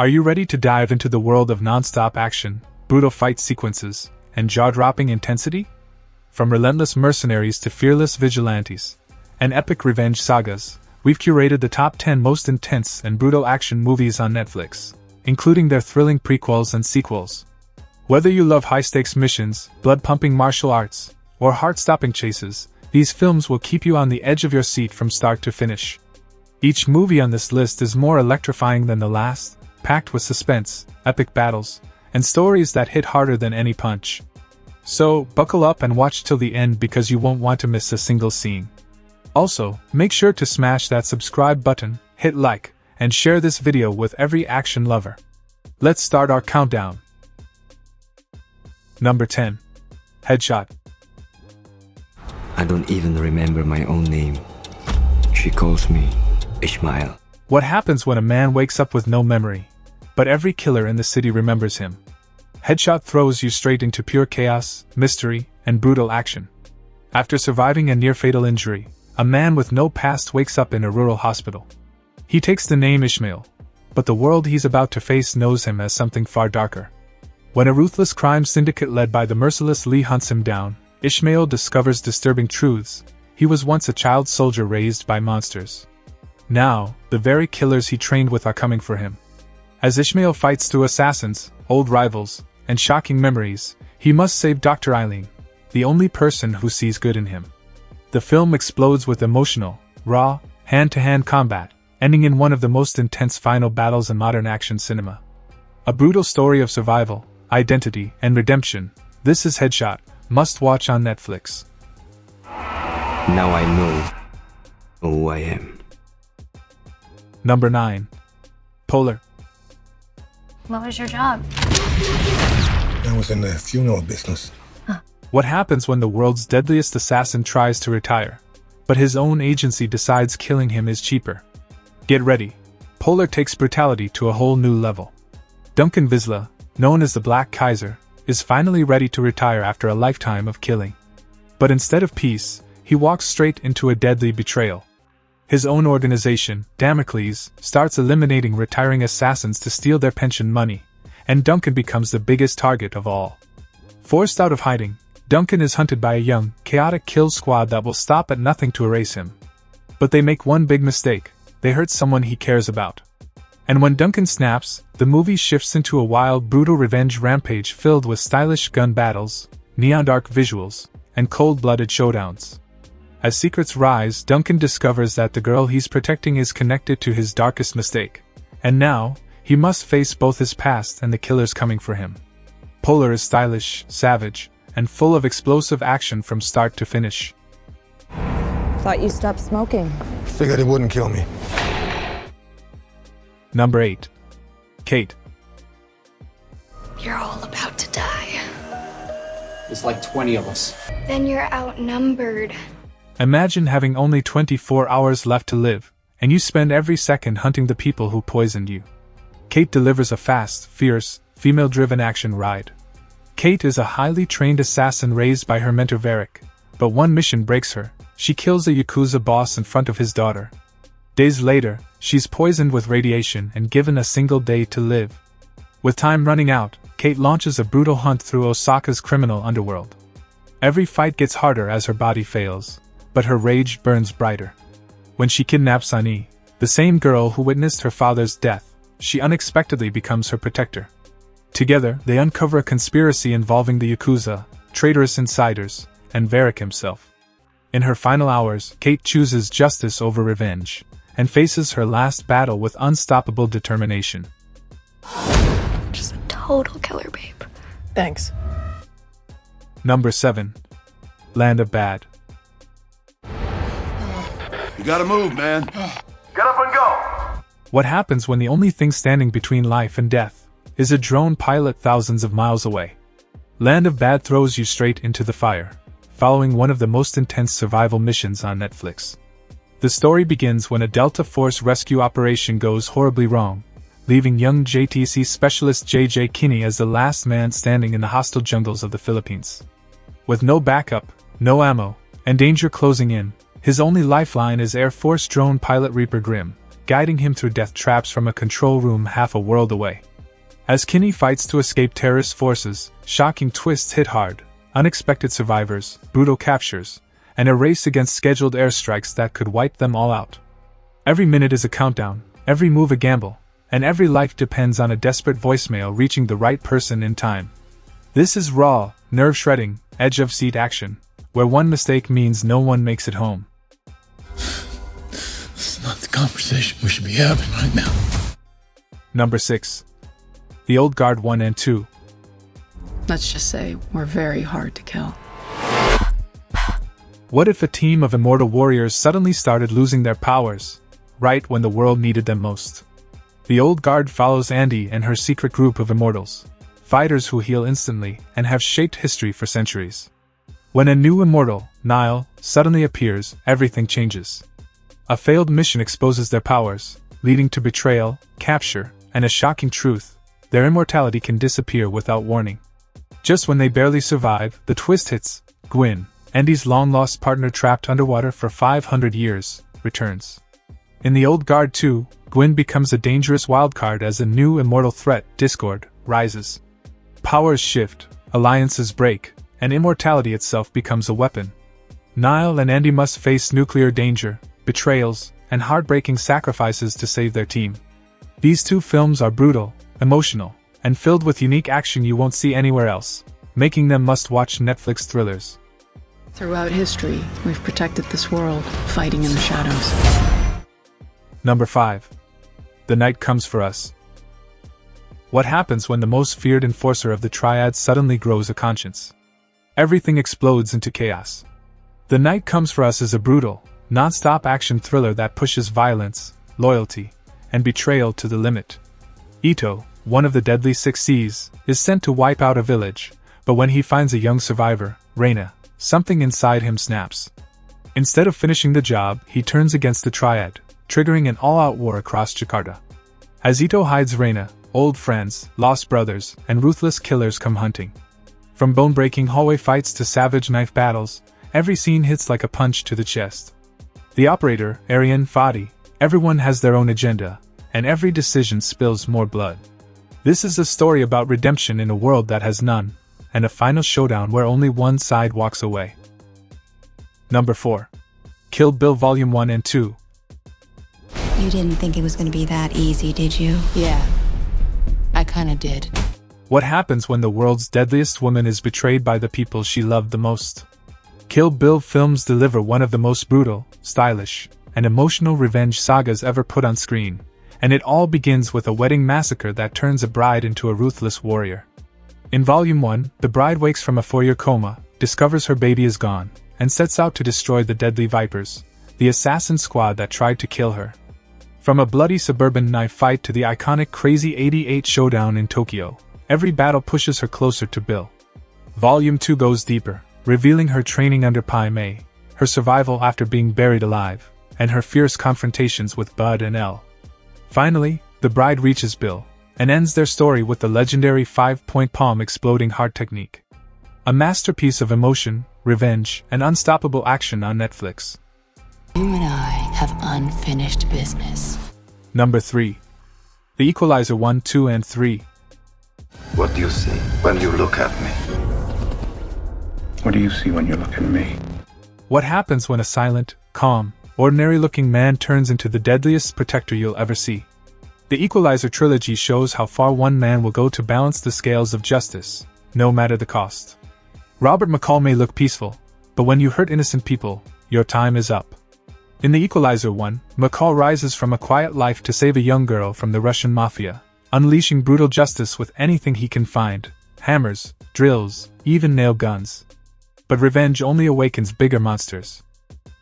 Are you ready to dive into the world of non-stop action, brutal fight sequences, and jaw-dropping intensity? From relentless mercenaries to fearless vigilantes and epic revenge sagas, we've curated the top 10 most intense and brutal action movies on Netflix, including their thrilling prequels and sequels. Whether you love high-stakes missions, blood-pumping martial arts, or heart-stopping chases, these films will keep you on the edge of your seat from start to finish. Each movie on this list is more electrifying than the last, packed with suspense, epic battles, and stories that hit harder than any punch. So, buckle up and watch till the end because you won't want to miss a single scene. Also, make sure to smash that subscribe button, hit like, and share this video with every action lover. Let's start our countdown. Number 10. Headshot. I don't even remember my own name. She calls me Ishmael. What happens when a man wakes up with no memory, but every killer in the city remembers him? Headshot throws you straight into pure chaos, mystery, and brutal action. After surviving a near-fatal injury, a man with no past wakes up in a rural hospital. He takes the name Ishmael, but the world he's about to face knows him as something far darker. When a ruthless crime syndicate led by the merciless Lee hunts him down, Ishmael discovers disturbing truths. He was once a child soldier raised by monsters. Now, the very killers he trained with are coming for him. As Ishmael fights through assassins, old rivals, and shocking memories, he must save Dr. Eileen, the only person who sees good in him. The film explodes with emotional, raw, hand-to-hand combat, ending in one of the most intense final battles in modern action cinema. A brutal story of survival, identity, and redemption. This is Headshot, must watch on Netflix. Now I know who I am. Number 9. Polar. What was your job? I was in the funeral business. What happens when the world's deadliest assassin tries to retire, but his own agency decides killing him is cheaper? Get ready. Polar takes brutality to a whole new level. Duncan Visla, known as the Black Kaiser, is finally ready to retire after a lifetime of killing. But instead of peace, he walks straight into a deadly betrayal. His own organization, Damocles, starts eliminating retiring assassins to steal their pension money, and Duncan becomes the biggest target of all. Forced out of hiding, Duncan is hunted by a young, chaotic kill squad that will stop at nothing to erase him. But they make one big mistake: they hurt someone he cares about. And when Duncan snaps, the movie shifts into a wild, brutal revenge rampage filled with stylish gun battles, neon-dark visuals, and cold-blooded showdowns. As secrets rise, Duncan discovers that the girl he's protecting is connected to his darkest mistake, and now, he must face both his past and the killers coming for him. Polar is stylish, savage, and full of explosive action from start to finish. Thought you stopped smoking. Figured it wouldn't kill me. Number 8. Kate. You're all about to die. There's like 20 of us. Then you're outnumbered. Imagine having only 24 hours left to live, and you spend every second hunting the people who poisoned you. Kate delivers a fast, fierce, female-driven action ride. Kate is a highly trained assassin raised by her mentor Varric, but one mission breaks her. She kills a Yakuza boss in front of his daughter. Days later, she's poisoned with radiation and given a single day to live. With time running out, Kate launches a brutal hunt through Osaka's criminal underworld. Every fight gets harder as her body fails, but her rage burns brighter. When she kidnaps Ani, the same girl who witnessed her father's death, she unexpectedly becomes her protector. Together, they uncover a conspiracy involving the Yakuza, traitorous insiders, and Varric himself. In her final hours, Kate chooses justice over revenge, and faces her last battle with unstoppable determination. Just a total killer, babe. Thanks. Number 7. Land of Bad. You gotta move, man. Get up and go! What happens when the only thing standing between life and death is a drone pilot thousands of miles away? Land of Bad throws you straight into the fire, following one of the most intense survival missions on Netflix. The story begins when a Delta Force rescue operation goes horribly wrong, leaving young JTC specialist JJ Kinney as the last man standing in the hostile jungles of the Philippines. With no backup, no ammo, and danger closing in, his only lifeline is Air Force drone pilot Reaper Grimm, guiding him through death traps from a control room half a world away. As Kinney fights to escape terrorist forces, shocking twists hit hard, unexpected survivors, brutal captures, and a race against scheduled airstrikes that could wipe them all out. Every minute is a countdown, every move a gamble, and every life depends on a desperate voicemail reaching the right person in time. This is raw, nerve-shredding, edge-of-seat action, where one mistake means no one makes it home. This is not the conversation we should be having right now. Number 6. The Old Guard 1 and 2. Let's just say we're very hard to kill. What if a team of immortal warriors suddenly started losing their powers, right when the world needed them most? The Old Guard follows Andy and her secret group of immortals, fighters who heal instantly and have shaped history for centuries. When a new immortal, Niall, suddenly appears, everything changes. A failed mission exposes their powers, leading to betrayal, capture, and a shocking truth: their immortality can disappear without warning. Just when they barely survive, the twist hits. Gwyn, Andy's long-lost partner trapped underwater for 500 years, returns. In the Old Guard 2, Gwyn becomes a dangerous wildcard as a new immortal threat, Discord, rises. Powers shift, alliances break, and immortality itself becomes a weapon. Niall and Andy must face nuclear danger, betrayals, and heartbreaking sacrifices to save their team. These two films are brutal, emotional, and filled with unique action you won't see anywhere else, making them must-watch Netflix thrillers. Throughout history, we've protected this world, fighting in the shadows. Number 5. The Night Comes for Us. What happens when the most feared enforcer of the Triad suddenly grows a conscience? Everything explodes into chaos. The Night Comes for Us is a brutal, non-stop action thriller that pushes violence, loyalty, and betrayal to the limit. Ito, one of the deadly 6 Cs, is sent to wipe out a village, but when he finds a young survivor, Reina, something inside him snaps. Instead of finishing the job, he turns against the Triad, triggering an all-out war across Jakarta. As Ito hides Reina, old friends, lost brothers, and ruthless killers come hunting. From bone-breaking hallway fights to savage knife battles, every scene hits like a punch to the chest. The operator, Arian Fadi, everyone has their own agenda, and every decision spills more blood. This is a story about redemption in a world that has none, and a final showdown where only one side walks away. Number 4. Kill Bill Volume 1 and 2. You didn't think it was going to be that easy, did you? Yeah, I kinda did. What happens when the world's deadliest woman is betrayed by the people she loved the most? Kill Bill films deliver one of the most brutal, stylish, and emotional revenge sagas ever put on screen, and it all begins with a wedding massacre that turns a bride into a ruthless warrior. In Volume 1, the bride wakes from a 4-year coma, discovers her baby is gone, and sets out to destroy the deadly Vipers, the assassin squad that tried to kill her. From a bloody suburban knife fight to the iconic Crazy 88 showdown in Tokyo, every battle pushes her closer to Bill. Volume 2 goes deeper, revealing her training under Pai Mei, her survival after being buried alive, and her fierce confrontations with Bud and Elle. Finally, the bride reaches Bill, and ends their story with the legendary 5-point palm exploding heart technique. A masterpiece of emotion, revenge, and unstoppable action on Netflix. You and I have unfinished business. Number 3. The Equalizer 1, 2, and 3. What do you see when you look at me? What do you see when you look at me? What happens when a silent, calm, ordinary-looking man turns into the deadliest protector you'll ever see? The Equalizer trilogy shows how far one man will go to balance the scales of justice, no matter the cost. Robert McCall may look peaceful, but when you hurt innocent people, your time is up. In The Equalizer 1, McCall rises from a quiet life to save a young girl from the Russian mafia, unleashing brutal justice with anything he can find: hammers, drills, even nail guns. But revenge only awakens bigger monsters.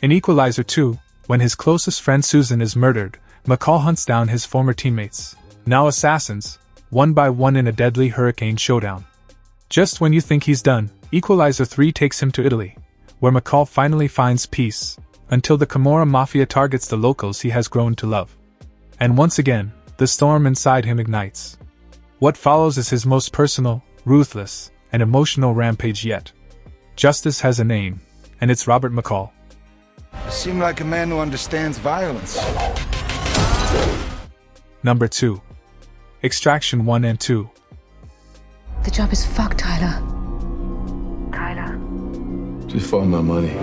In Equalizer 2, when his closest friend Susan is murdered, McCall hunts down his former teammates, now assassins, one by one in a deadly hurricane showdown. Just when you think he's done, Equalizer 3 takes him to Italy, where McCall finally finds peace, until the Camorra Mafia targets the locals he has grown to love. And once again, the storm inside him ignites. What follows is his most personal, ruthless, and emotional rampage yet. Justice has a name, and it's Robert McCall. You seem like a man who understands violence. Number 2. Extraction 1 and 2. The job is fucked, Tyler. Just find my money.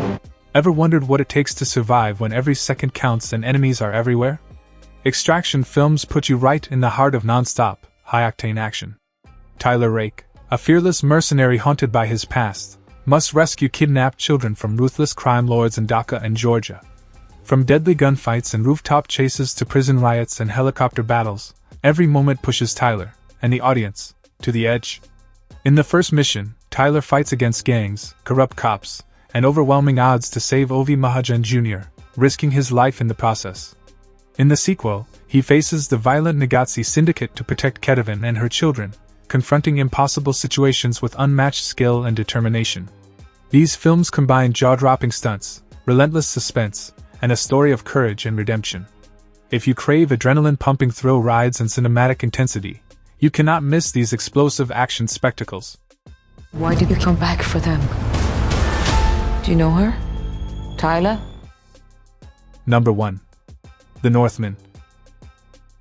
Ever wondered what it takes to survive when every second counts and enemies are everywhere? Extraction films put you right in the heart of non-stop, high-octane action. Tyler Rake, a fearless mercenary haunted by his past, must rescue kidnapped children from ruthless crime lords in Dhaka and Georgia. From deadly gunfights and rooftop chases to prison riots and helicopter battles, every moment pushes Tyler, and the audience, to the edge. In the first mission, Tyler fights against gangs, corrupt cops, and overwhelming odds to save Ovi Mahajan Jr., risking his life in the process. In the sequel, he faces the violent Nagatsi syndicate to protect Kedavin and her children, confronting impossible situations with unmatched skill and determination. These films combine jaw-dropping stunts, relentless suspense, and a story of courage and redemption. If you crave adrenaline-pumping thrill rides and cinematic intensity, you cannot miss these explosive action spectacles. Why did you come back for them? Do you know her? Tyler? Number 1. The Northman.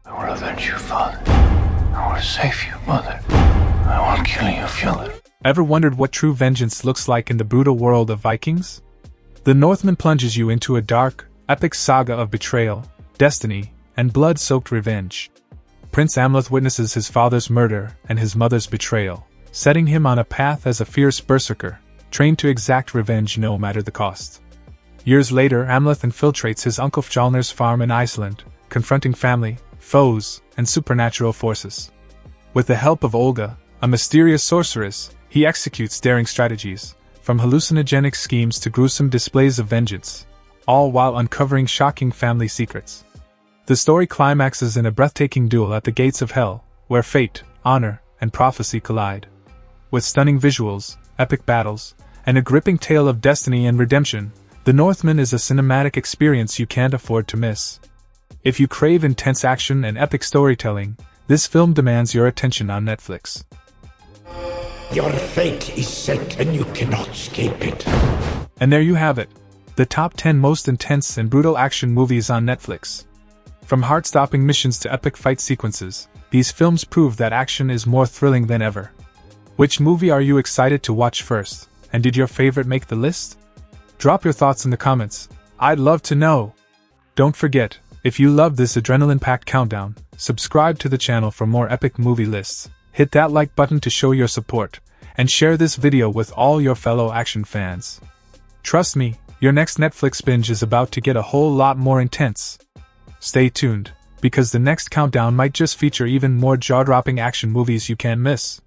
I will avenge you, father. I will save you, mother. I will kill you, father. Ever wondered what true vengeance looks like in the brutal world of Vikings? The Northman plunges you into a dark, epic saga of betrayal, destiny, and blood-soaked revenge. Prince Amleth witnesses his father's murder and his mother's betrayal, setting him on a path as a fierce berserker, trained to exact revenge no matter the cost. Years later, Amleth infiltrates his uncle Fjalnir's farm in Iceland, confronting family, foes, and supernatural forces. With the help of Olga, a mysterious sorceress, he executes daring strategies, from hallucinogenic schemes to gruesome displays of vengeance, all while uncovering shocking family secrets. The story climaxes in a breathtaking duel at the gates of hell, where fate, honor, and prophecy collide. With stunning visuals, epic battles, and a gripping tale of destiny and redemption, The Northman is a cinematic experience you can't afford to miss. If you crave intense action and epic storytelling, this film demands your attention on Netflix. Your fate is set and you cannot escape it. And there you have it, the top 10 most intense and brutal action movies on Netflix. From heart-stopping missions to epic fight sequences, these films prove that action is more thrilling than ever. Which movie are you excited to watch first, and did your favorite make the list? Drop your thoughts in the comments, I'd love to know. Don't forget, if you love this adrenaline-packed countdown, subscribe to the channel for more epic movie lists, hit that like button to show your support, and share this video with all your fellow action fans. Trust me, your next Netflix binge is about to get a whole lot more intense. Stay tuned, because the next countdown might just feature even more jaw-dropping action movies you can't miss.